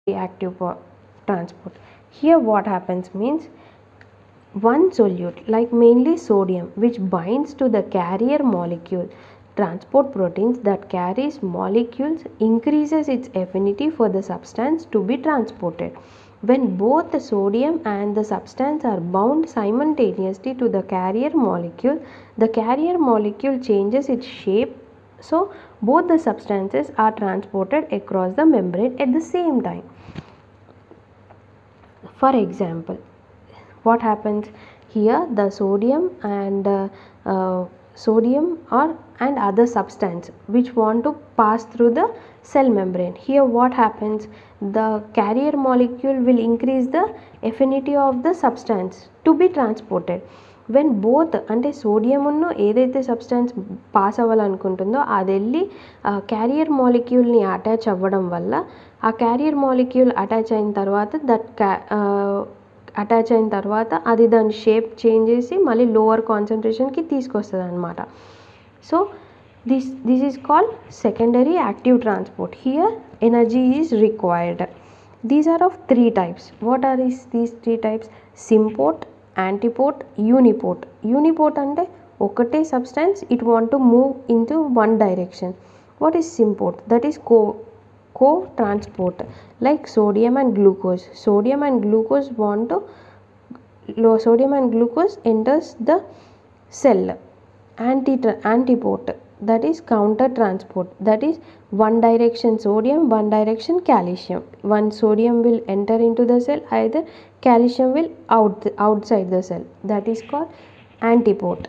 reactive transport. Here what happens means one solute like mainly sodium which binds to the carrier molecule transport proteins that carries molecules increases its affinity for the substance to be transported. When both the sodium and the substance are bound simultaneously to the carrier molecule changes its shape, so both the substances are transported across the membrane at the same time. For example, what happens here, the sodium and and other substance which want to pass through the cell membrane. Here what happens, the carrier molecule will increase the affinity of the substance to be transported. When both అంటే sodium ఉన్న ఏదైతే substance pass అవ్వాలనుకుంటుందో అది వెళ్ళి carrier మాలిక్యూల్ని attach అవ్వడం వల్ల ఆ carrier molecule attach అయిన తర్వాత అది దాని షేప్ చేంజ్ చేసి మళ్ళీ లోవర్ కాన్సన్ట్రేషన్కి తీసుకొస్తుంది అనమాట. So this is called secondary active transport. Here energy is required. These are of 3 types. What are these 3 types? Symport, antiport, uniport. Uniport అంటే ఒకటే substance it want to move into one direction. What is symport? That is co-transport, like sodium and glucose. Sodium and glucose enters the cell. Antiport, that is counter transport, that is one direction sodium, one direction calcium. One sodium will enter into the cell, either calcium will outside the cell. That is called antiport.